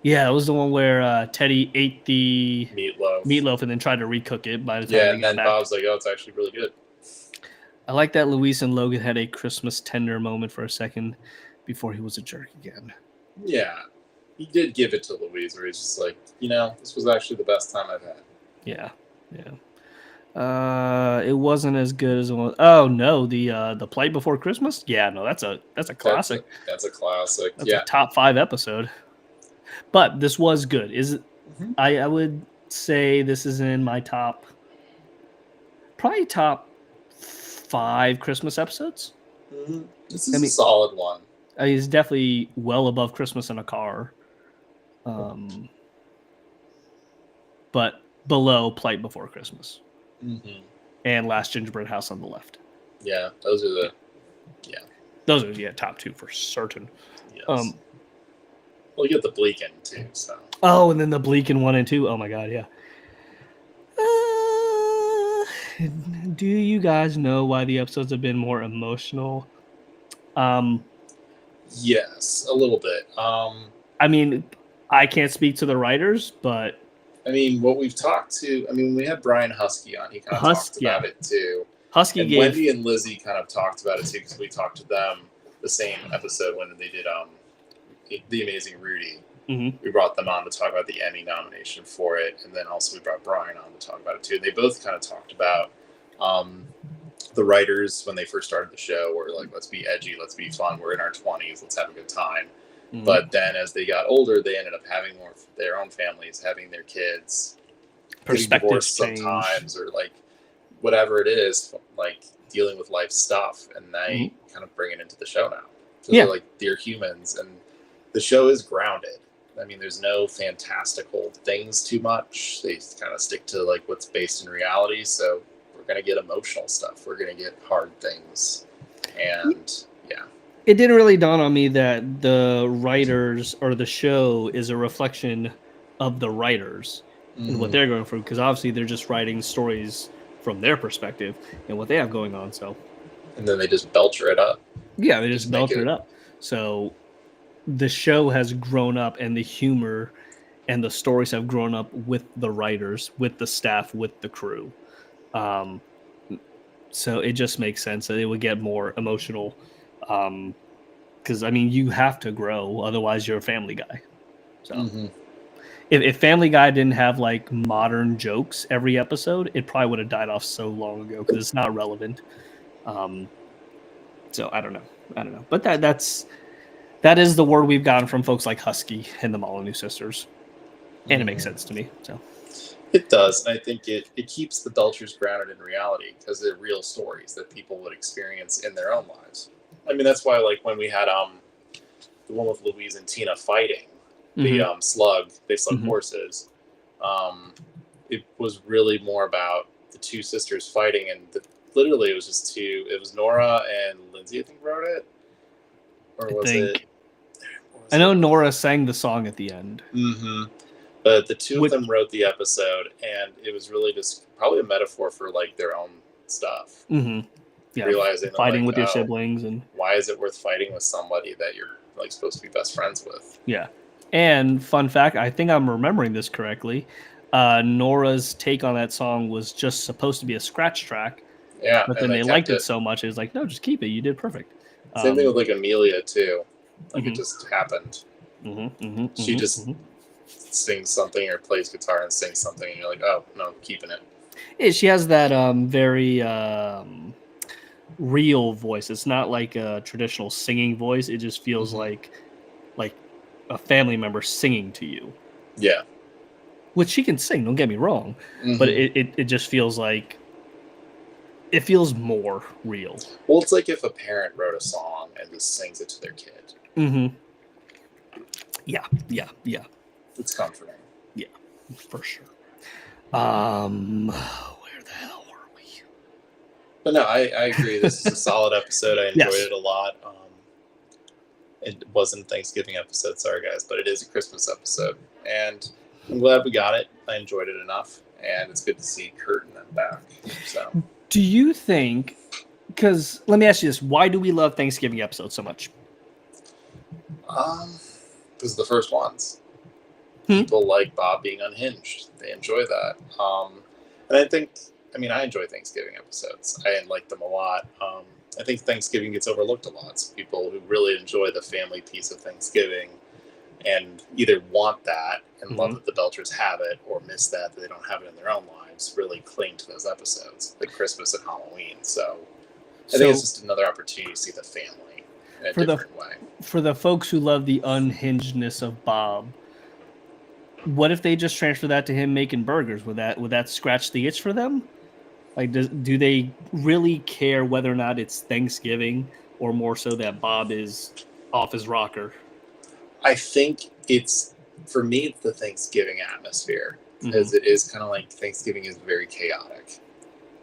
Yeah, it was the one where Teddy ate the meatloaf and then tried to recook it. By the time and then Bob's like, "Oh, it's actually really good." I like that Luis and Logan had a Christmas tender moment for a second before he was a jerk again. Yeah. He did give it to Louise, where he's just like, this was actually the best time I've had. Yeah. It wasn't as good as one. Oh no, the Play Before Christmas. Yeah, no, that's a classic. That's a classic. That's a top 5 episode. But this was good. I would say this is in my top probably top 5 Christmas episodes. This is a solid one. He's definitely well above Christmas in a Car. But below Plight Before Christmas. And Last Gingerbread House on the left. Yeah, those are Those are top 2 for certain. Yes. Well, you get the Bleakin too. So. Oh, and then the Bleakin 1 and 2. Oh my God, yeah. Do you guys know why the episodes have been more emotional? Yes, a little bit. I mean, I can't speak to the writers, but I mean, what we've talked to. I mean, we had Brian Husky on. He kind of talked about it too. Husky and Wendy and Lizzie kind of talked about it too because we talked to them the same episode when they did The Amazing Rudy. Mm-hmm. We brought them on to talk about the Emmy nomination for it, and then also we brought Brian on to talk about it too. They both kind of talked about the writers when they first started the show were like, let's be edgy, let's be fun, we're in our 20s, let's have a good time. Mm-hmm. But then as they got older, they ended up having more of their own families, having their kids, getting divorced sometimes, or like whatever it is, like dealing with life stuff, and they kind of bring it into the show now. So they're like, they're humans, and the show is grounded. I mean, there's no fantastical things too much. They kind of stick to like what's based in reality. So we're going to get emotional stuff. We're going to get hard things. And it didn't really dawn on me that the writers or the show is a reflection of the writers and what they're going through. Because obviously they're just writing stories from their perspective and what they have going on. So, and then they just belcher it up. Yeah, they just belcher it up. So the show has grown up, and the humor and the stories have grown up with the writers, with the staff, with the crew. So it just makes sense that it would get more emotional. Because, I mean, you have to grow. Otherwise, you're a Family Guy. So if Family Guy didn't have, like, modern jokes every episode, it probably would have died off so long ago because it's not relevant. So I don't know. But that is the word we've gotten from folks like Husky and the Molyneux sisters. And it makes sense to me. So it does. And I think it keeps the Belchers grounded in reality because they're real stories that people would experience in their own lives. I mean, that's why, like, when we had the one with Louise and Tina fighting, the slug, they slug horses, it was really more about the two sisters fighting. And literally it was just it was Nora and Lindsay, I think, wrote it. Or was it? I know Nora sang the song at the end. But the two of them wrote the episode, and it was really just probably a metaphor for like their own stuff. Yeah, realizing fighting with your siblings, and why is it worth fighting with somebody that you're like supposed to be best friends with? Yeah, and fun fact, I think I'm remembering this correctly. Nora's take on that song was just supposed to be a scratch track. Yeah, but then they liked it so much, it was like, no, just keep it. You did perfect. Same thing with like Amelia too. Like it just happened. She just sings something or plays guitar and sings something, and you're like, oh no, I'm keeping it. Yeah, she has that very real voice. It's not like a traditional singing voice. It just feels like a family member singing to you. Yeah, which she can sing. Don't get me wrong, but it just feels like. It feels more real. Well, it's like if a parent wrote a song and just sings it to their kid. Yeah. It's comforting. Yeah, for sure. Where the hell were we? But no, I agree. This is a solid episode. I enjoyed it a lot. It wasn't a Thanksgiving episode, sorry guys, but it is a Christmas episode. And I'm glad we got it. I enjoyed it enough. And it's good to see Kurt and them back. So do you think, because let me ask you this, why do we love Thanksgiving episodes so much? Because the first ones. People like Bob being unhinged. They enjoy that. And I enjoy Thanksgiving episodes. I like them a lot. I think Thanksgiving gets overlooked a lot. So people who really enjoy the family piece of Thanksgiving and either want that and love that the Belchers have it, or miss that they don't have it in their own lives, really cling to those episodes, like Christmas and Halloween. So I think it's just another opportunity to see the family in a different way. For the folks who love the unhingedness of Bob, what if they just transfer that to him making burgers? Would that scratch the itch for them? Like, do they really care whether or not it's Thanksgiving or more so that Bob is off his rocker? I think for me, it's the Thanksgiving atmosphere, because Mm-hmm. it is kind of like Thanksgiving is very chaotic.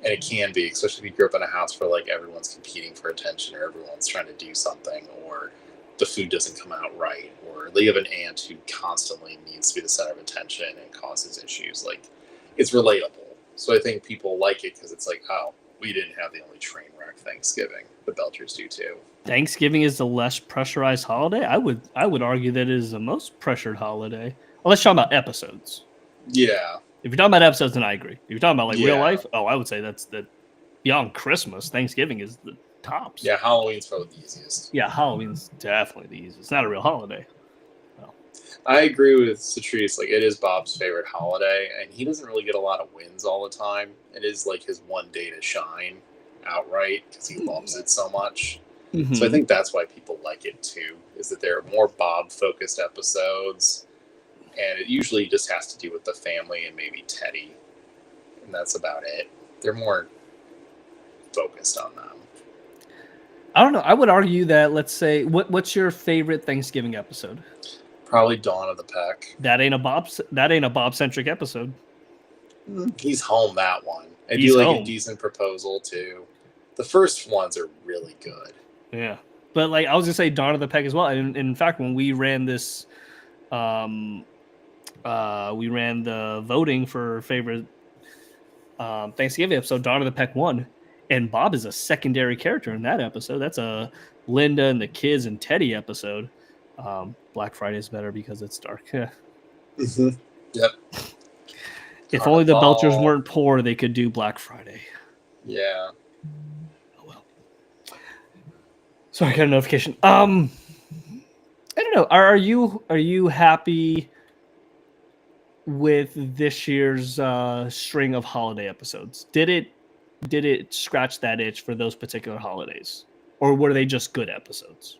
And it can be, especially if you grew up in a house where like everyone's competing for attention, or everyone's trying to do something, or the food doesn't come out right, or you have an aunt who constantly needs to be the center of attention and causes issues. Like, it's relatable. So I think people like it because it's like, oh, we didn't have the only train wreck Thanksgiving. The Belchers do too. Thanksgiving is the less pressurized holiday. I would argue that it is the most pressured holiday. Well, let's talk about episodes. Yeah. If you're talking about episodes, then I agree. If you're talking about like real Yeah. life, I would say that's the beyond Christmas. Thanksgiving is the tops. Yeah, Halloween's probably the easiest. Yeah, Halloween's definitely the easiest. It's not a real holiday. I agree with Satrice. Like, it is Bob's favorite holiday, and he doesn't really get a lot of wins all the time. It is like his one day to shine outright because he loves it so much. Mm-hmm. So I think that's why people like it too, is that there are more Bob-focused episodes, and it usually just has to do with the family and maybe Teddy, and that's about it. They're more focused on them. I don't know. I would argue that, let's say, what's your favorite Thanksgiving episode? Probably Dawn of the Peck. That ain't a Bob centric episode. He's home that one. I He's do like home. A Decent Proposal too. The first ones are really good. Yeah, but like I was gonna say, Dawn of the Peck as well. And in fact, when we ran this, we ran the voting for favorite Thanksgiving episode. Dawn of the Peck won, and Bob is a secondary character in that episode. That's a Linda and the kids and Teddy episode. Black Friday is better because it's dark. Mm-hmm. Yep. If only the Belchers weren't poor, they could do Black Friday. Yeah. Oh well. Sorry, I got a notification. I don't know. Are you happy with this year's string of holiday episodes? Did it scratch that itch for those particular holidays, or were they just good episodes?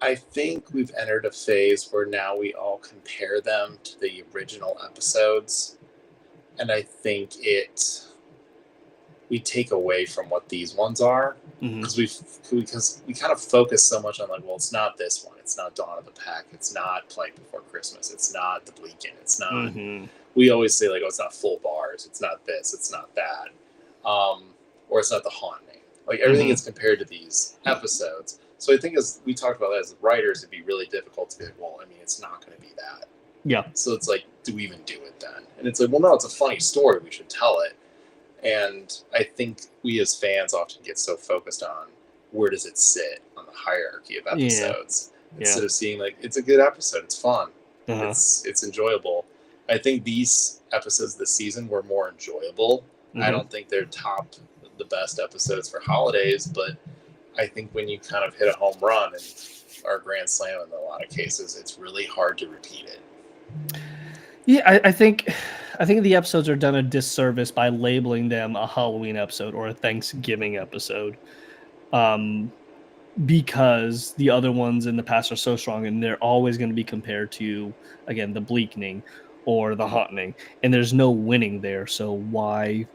I think we've entered a phase where now we all compare them to the original episodes, and I think we take away from what these ones are, because we kind of focus so much on like, well, it's not this one, it's not Dawn of the Peck, it's not Plank Before Christmas, it's not The Bleakin', it's not. We always say like, oh, it's not Full Bars, it's not this, it's not that, or it's not The Haunting. Like, everything gets compared to these episodes. So I think, as we talked about as writers, it'd be really difficult to be like, well, I mean, it's not going to be that. Yeah. So it's like, do we even do it then? And it's like, well, no, it's a funny story. We should tell it. And I think we as fans often get so focused on where does it sit on the hierarchy of episodes, instead of seeing like, it's a good episode, it's fun, it's enjoyable. I think these episodes this season were more enjoyable. I don't think they're top the best episodes for holidays, but I think when you kind of hit a home run and are a grand slam in a lot of cases, it's really hard to repeat it. Yeah, I think the episodes are done a disservice by labeling them a Halloween episode or a Thanksgiving episode, because the other ones in the past are so strong, and they're always going to be compared to, again, the Bleakening or the Haunting, and there's no winning there. So why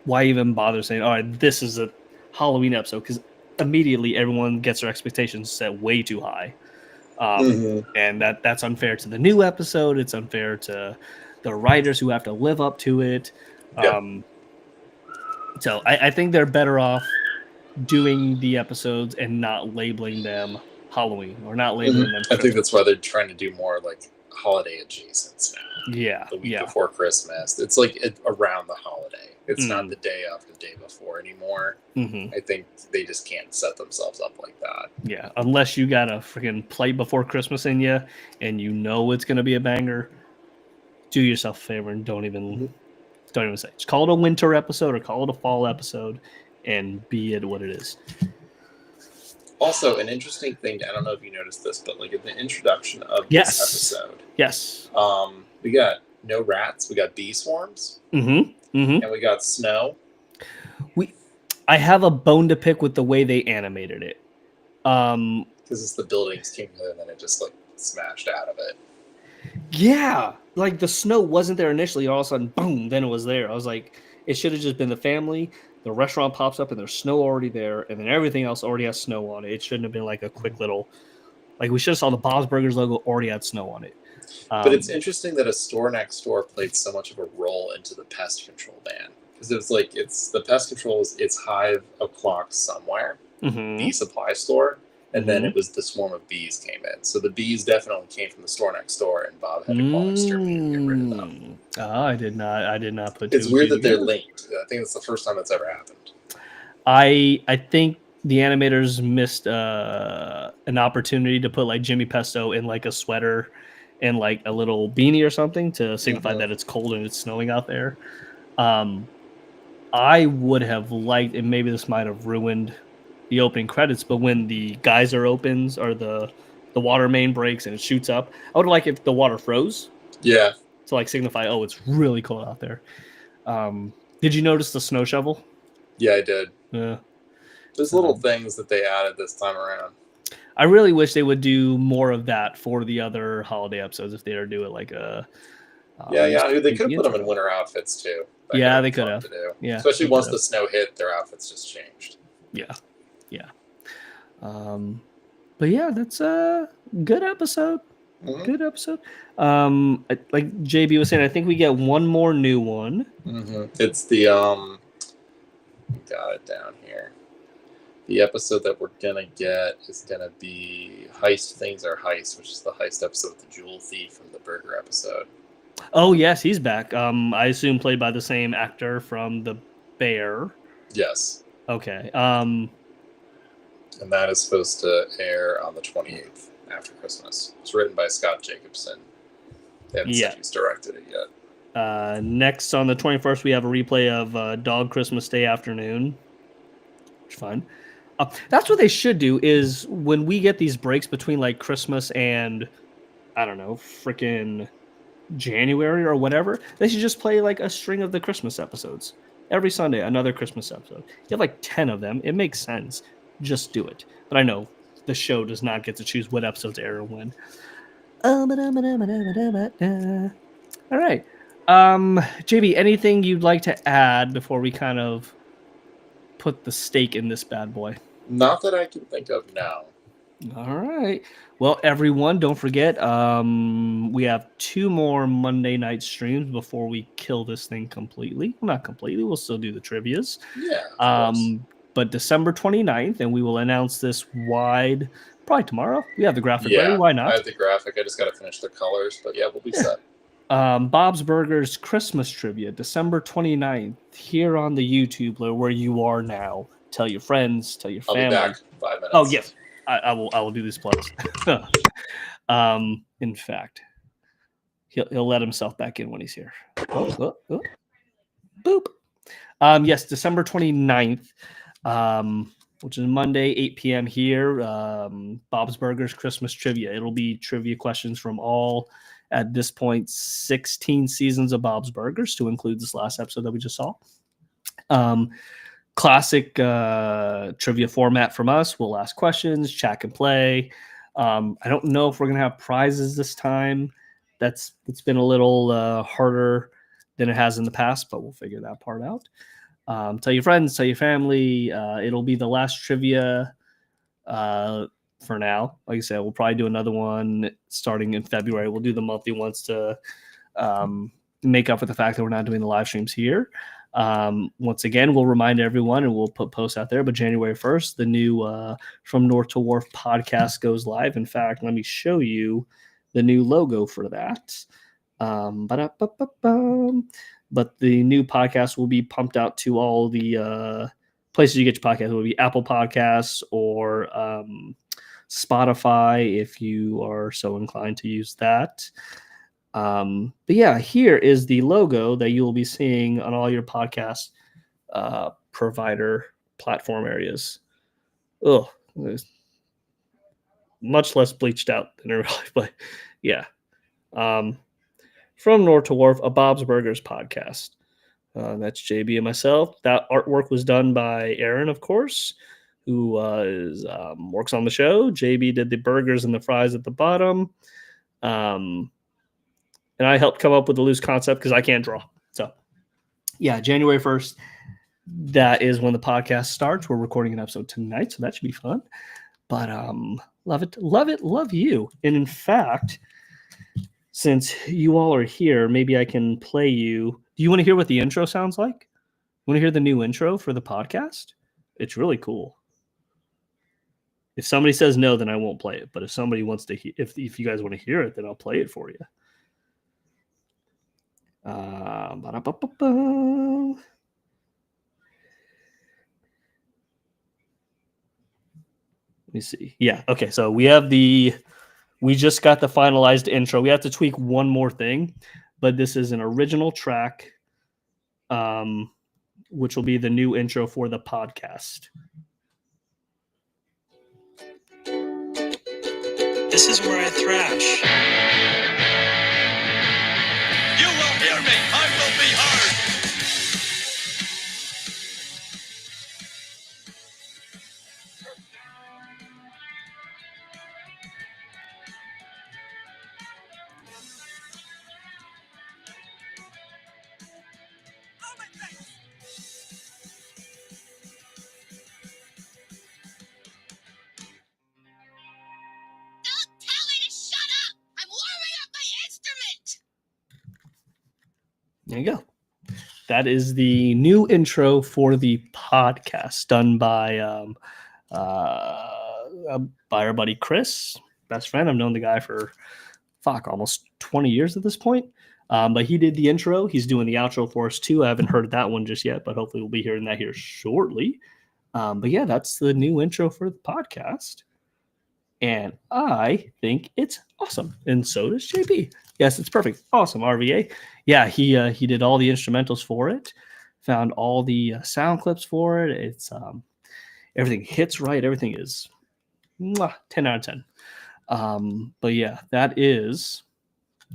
even bother saying, all right, this is a Halloween episode? Because immediately everyone gets their expectations set way too high. And that's unfair to the new episode. It's unfair to the writers who have to live up to it. So I think they're better off doing the episodes and not labeling them Halloween or not labeling them. I think that's why they're trying to do more like holiday adjacents now. Yeah. The week before Christmas. It's like around the holiday. It's not the day of the day before anymore. I think they just can't set themselves up like that. Yeah. Unless you got a freaking Play Before Christmas in you and you know it's going to be a banger, do yourself a favor and don't even say. Just call it a winter episode or call it a fall episode and be it what it is. Also, an interesting thing, I don't know if you noticed this, but like in the introduction of this episode, we got no rats, we got bee swarms, and we got snow. I have a bone to pick with the way they animated it. Because it's the buildings came together and then it just like smashed out of it. Yeah, like the snow wasn't there initially. All of a sudden, boom! Then it was there. I was like, It should have just been the family. The restaurant pops up and there's snow already there, and then everything else already has snow on it. It shouldn't have been like a quick little, like we should have saw the Bob's Burgers logo already had snow on it. But it's interesting that a store next door played so much of a role into the pest control ban, because it was like the pest control it's hive o'clock somewhere, bee supply store, and then it was the swarm of bees came in. So the bees definitely came from the store next door, and Bob had to call exterminate and get rid of them. Oh, I did not put. It's weird that they're linked. I think it's the first time that's ever happened. I think the animators missed an opportunity to put like Jimmy Pesto in like a sweater and like a little beanie or something to signify that it's cold and it's snowing out there. I would have liked, and maybe this might have ruined the opening credits, but when the geyser opens or the water main breaks and it shoots up, I would like if the water froze. Yeah. To like signify, oh, it's really cold out there. Did you notice the snow shovel? Yeah, I did. Yeah. There's little things that they added this time around. I really wish they would do more of that for the other holiday episodes if they were to do it like a. They could have put them in winter outfits too. Yeah, they could have. Yeah, especially once the snow hit, their outfits just changed. Yeah. But yeah, that's a good episode. Mm-hmm. Good episode. Like JB was saying, I think we get one more new one. Mm-hmm. It's the got it down here. The episode that we're gonna get is gonna be Heist Things Are Heist, which is the heist episode with the jewel thief from the burger episode. Oh yes, he's back. I assume played by the same actor from The Bear. Yes. Okay. And that is supposed to air on the 28th after Christmas. It's written by Scott Jacobson. They haven't said who's directed it yet. Next on the 21st, we have a replay of Dog Christmas Day Afternoon. Which is fine. That's what they should do is when we get these breaks between like Christmas and, I don't know, freaking January or whatever, they should just play like a string of the Christmas episodes. Every Sunday, another Christmas episode. You have like 10 of them. It makes sense. Just do it. But I know the show does not get to choose what episodes air and when. All right. JB, anything you'd like to add before we kind of put the stake in this bad boy? Not that I can think of now. All right. Well, everyone, don't forget, we have 2 more Monday night streams before we kill this thing completely. Well, not completely. We'll still do the trivias. Yeah. But December 29th, and we will announce this wide probably tomorrow. We have the graphic ready. Why not? I have the graphic. I just got to finish the colors. But yeah, we'll be set. Bob's Burgers Christmas Trivia, December 29th, here on the YouTube where you are now. Tell your friends, tell your family. I'll be back 5 minutes. Oh, yes. I will do these plugs. In fact, he'll let himself back in when he's here. Oh. Boop. Yes, December 29th, which is Monday, 8 p.m. here. Bob's Burgers Christmas Trivia. It'll be trivia questions from all, at this point, 16 seasons of Bob's Burgers, to include this last episode that we just saw. Classic trivia format from us. We'll ask questions, chat and play. I don't know if we're going to have prizes this time. It's been a little harder than it has in the past, but we'll figure that part out. Tell your friends, tell your family. It'll be the last trivia for now. Like I said, we'll probably do another one starting in February. We'll do the monthly ones to make up for the fact that we're not doing the live streams here. Once again, we'll remind everyone and we'll put posts out there, but January 1st, the new From North to Wharf podcast goes live. In fact, let me show you the new logo for that. But the new podcast will be pumped out to all the places you get your podcast. It will be Apple Podcasts or Spotify if you are so inclined to use that. But yeah, here is the logo that you will be seeing on all your podcast provider platform areas. Oh, much less bleached out than in real life, but yeah. From North to Wharf, a Bob's Burgers podcast. That's JB and myself. That artwork was done by Aaron, of course, who works on the show. JB did the burgers and the fries at the bottom. And I helped come up with the loose concept because I can't draw. So yeah, January 1st. That is when the podcast starts. We're recording an episode tonight, so that should be fun. But love it, love you. And in fact, since you all are here, maybe I can play you. Do you want to hear what the intro sounds like? You want to hear the new intro for the podcast? It's really cool. If somebody says no, then I won't play it. But if somebody wants to, if you guys want to hear it, then I'll play it for you. Ba-da-ba-ba-ba. Let me see. Yeah. Okay. So we just got the finalized intro. We have to tweak one more thing, but this is an original track, which will be the new intro for the podcast. This is where I thrash. You will hear me. I will be heard. There you go. That is the new intro for the podcast done by our buddy Chris, best friend. I've known the guy for almost 20 years at this point. But he did the intro. He's doing the outro for us too. I haven't heard that one just yet, but hopefully we'll be hearing that here shortly. But yeah, that's the new intro for the podcast. And I think it's awesome. And so does JP. Yes, it's perfect. Awesome, RVA. Yeah, he did all the instrumentals for it, found all the sound clips for it. It's everything hits right. Everything is 10 out of 10. But yeah, that is,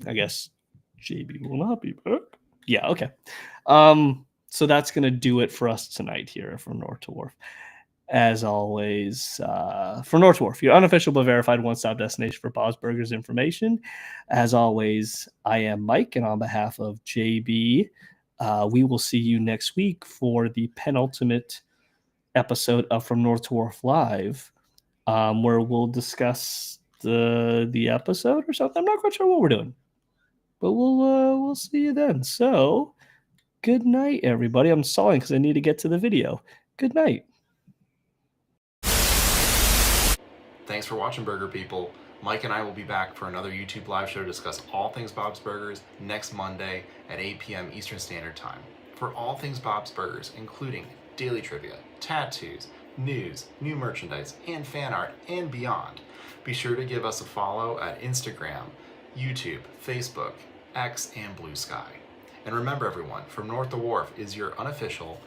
I guess, JB will not be back. Yeah, okay. So that's going to do it for us tonight here from North to Wharf. As always, from North Wharf, your unofficial but verified one-stop destination for Bob's Burgers information. As always, I am Mike, and on behalf of JB, we will see you next week for the penultimate episode of From North to Wharf Live, where we'll discuss the episode or something. I'm not quite sure what we're doing, but we'll see you then. So, good night, everybody. I'm stalling because I need to get to the video. Good night. Thanks for watching, Burger People. Mike and I will be back for another YouTube live show to discuss all things Bob's Burgers next Monday at 8 p.m. Eastern Standard Time. For all things Bob's Burgers, including daily trivia, tattoos, news, new merchandise, and fan art, and beyond, be sure to give us a follow at Instagram, YouTube, Facebook, X, and Blue Sky. And remember, everyone, From North to Wharf is your unofficial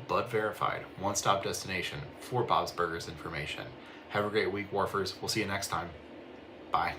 but verified one-stop destination for Bob's Burgers information. Have a great week, Wharfers. We'll see you next time. Bye.